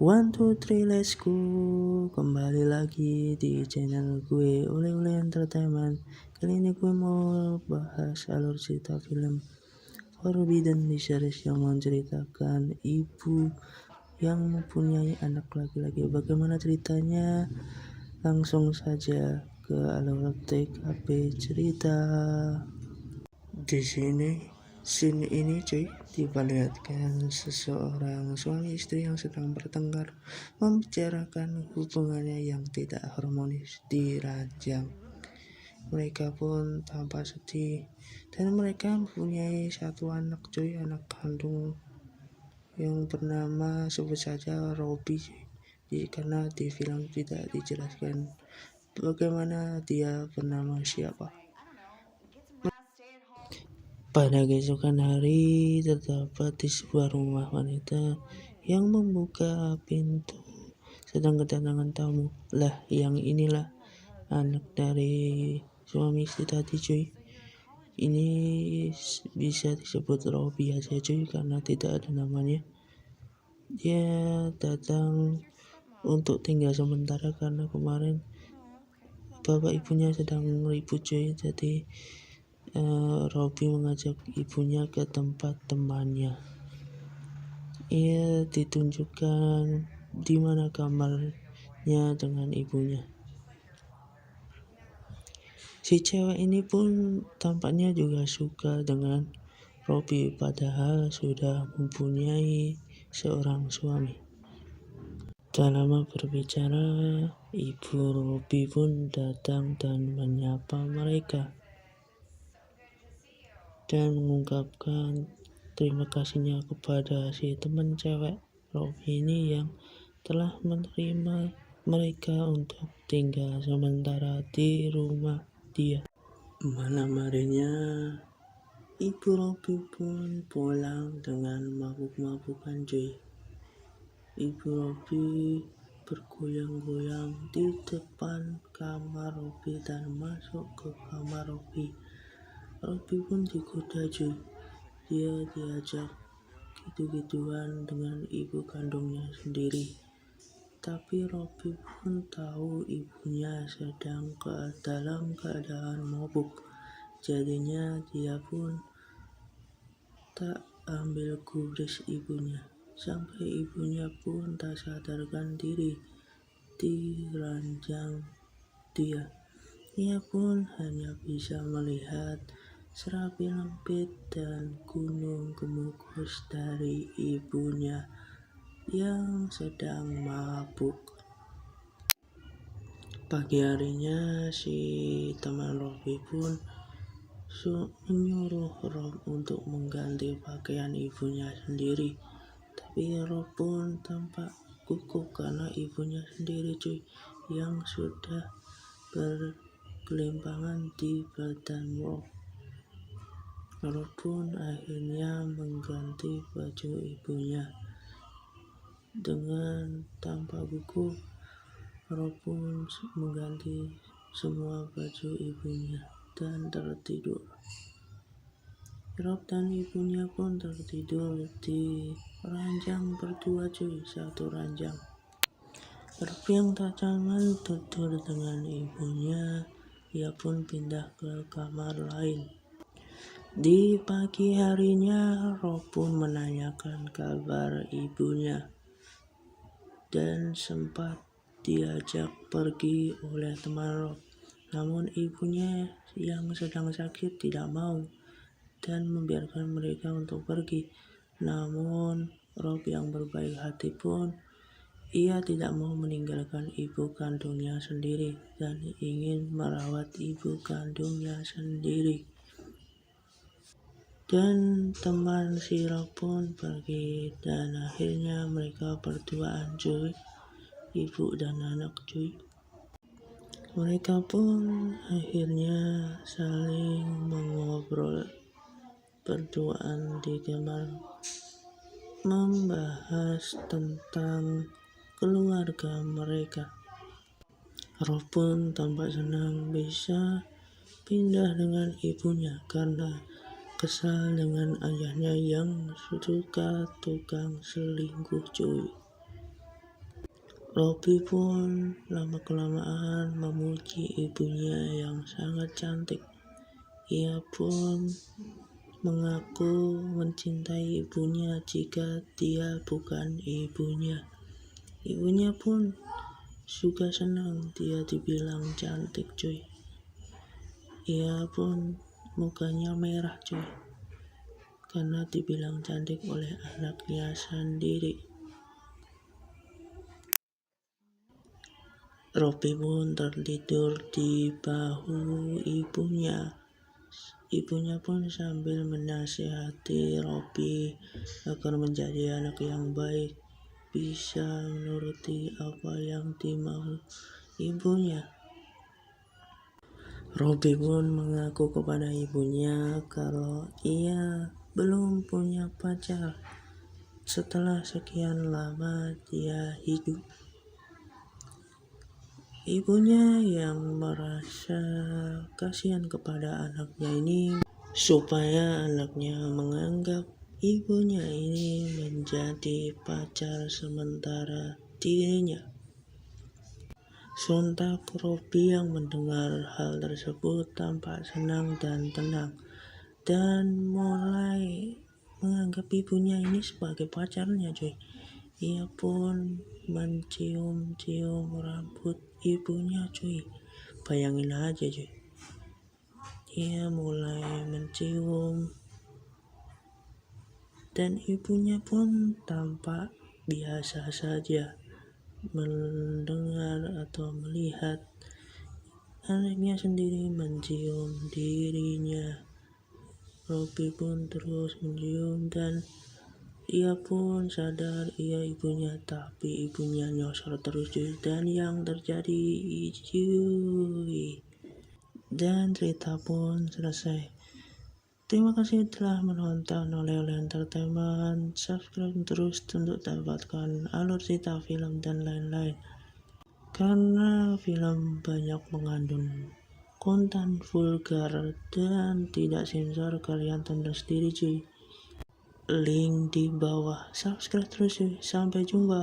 One, two, three, let's go. Kembali lagi di channel gue Oleh-oleh Entertainment. Kali ini gue mau bahas alur cerita film Forbidden Series yang menceritakan ibu yang mempunyai anak laki-laki. Bagaimana ceritanya? Langsung saja ke alur TKP cerita. Di scene ini cuy, diperlihatkan seseorang suami istri yang sedang bertengkar membicarakan hubungannya yang tidak harmonis di ranjang. Mereka pun tampak sedih dan mereka mempunyai satu anak cuy, anak kandung yang bernama sebut saja Robbie cuy. Karena di film tidak dijelaskan bagaimana dia bernama siapa. Pada keesokan hari, terdapat di sebuah rumah wanita yang membuka pintu sedang kedatangan tamu. Lah, yang inilah anak dari suami istri tadi cuy. Ini bisa disebut Robbie aja cuy karena tidak ada namanya. Dia datang untuk tinggal sementara karena kemarin bapak ibunya sedang ribut cuy. Jadi Robbie mengajak ibunya ke tempat temannya. Ia ditunjukkan di mana kamarnya dengan ibunya. Si cewek ini pun tampaknya juga suka dengan Robbie padahal sudah mempunyai seorang suami. Tak lama berbicara, ibu Robbie pun datang dan menyapa mereka dan mengungkapkan terima kasihnya kepada si teman cewek Robbie ini yang telah menerima mereka untuk tinggal sementara di rumah dia. Malam harinya, ibu Robbie pun pulang dengan mabuk-mabukan cuy. Ibu Robbie bergoyang-goyang di depan kamar Robbie dan masuk ke kamar Robbie. Robbie pun digoda cuy. Dia diajak gitu-gituan dengan ibu kandungnya sendiri. Tapi Robbie pun tahu ibunya sedang dalam keadaan mabuk. Jadinya dia pun tak ambil gubris ibunya. Sampai ibunya pun tak sadarkan diri di ranjang dia. Ia pun hanya bisa melihat serapi lempit dan gunung gemukus dari ibunya yang sedang mabuk. Pagi harinya si teman Robbie pun menyuruh Rob untuk mengganti pakaian ibunya sendiri. Tapi Rob pun tampak gugup karena ibunya sendiri cuy yang sudah bergelimpangan di badan Rob. Rob pun akhirnya mengganti baju ibunya. Dengan tanpa gugup, Rob pun mengganti semua baju ibunya dan tertidur. Rob dan ibunya pun tertidur di ranjang berdua cuy, satu ranjang. Rob yang tak nyaman tidur dengan ibunya, ia pun pindah ke kamar lain. Di pagi harinya, Rob pun menanyakan kabar ibunya dan sempat diajak pergi oleh teman Rob. Namun ibunya yang sedang sakit tidak mau dan membiarkan mereka untuk pergi. Namun Rob yang berbaik hati pun ia tidak mau meninggalkan ibu kandungnya sendiri dan ingin merawat ibu kandungnya sendiri. Dan teman si Rob pun pergi dan akhirnya mereka berduaan cuy, ibu dan anak cuy. Mereka pun akhirnya saling mengobrol berduaan di kamar, membahas tentang keluarga mereka. Rob pun tampak senang bisa pindah dengan ibunya karena kesal dengan ayahnya yang suka tukang selingkuh cuy. Robby pun lama-kelamaan memuji ibunya yang sangat cantik. Ia pun mengaku mencintai ibunya jika dia bukan ibunya. Ibunya pun juga senang dia dibilang cantik cuy. Ia pun mukanya merah cuy, karena dibilang cantik oleh anaknya sendiri. Robby pun tertidur di bahu ibunya. Ibunya pun sambil menasihati Robby agar menjadi anak yang baik, bisa menuruti apa yang dimau ibunya. Robby pun mengaku kepada ibunya kalau ia belum punya pacar setelah sekian lama dia hidup. Ibunya yang merasa kasihan kepada anaknya ini supaya anaknya menganggap ibunya ini menjadi pacar sementara dirinya. Sontak Robby yang mendengar hal tersebut tampak senang dan tenang dan mulai menganggap ibunya ini sebagai pacarnya cuy. Ia pun mencium-cium rambut ibunya cuy. Bayangin aja cuy. Ia mulai mencium dan ibunya pun tampak biasa saja mendengar atau melihat anaknya sendiri mencium dirinya. Robby pun terus mencium dan ia pun sadar ia ibunya, tapi ibunya nyosor terus cuy. Dan yang terjadi cuy, dan cerita pun selesai. Terima kasih telah menonton Oleh-oleh Entertainment. Subscribe terus untuk dapatkan alur cerita film dan lain-lain, karena film banyak mengandung konten vulgar dan tidak sensor. Kalian tonton sendiri cuy. Link di bawah. Subscribe terus cuy. Sampai jumpa.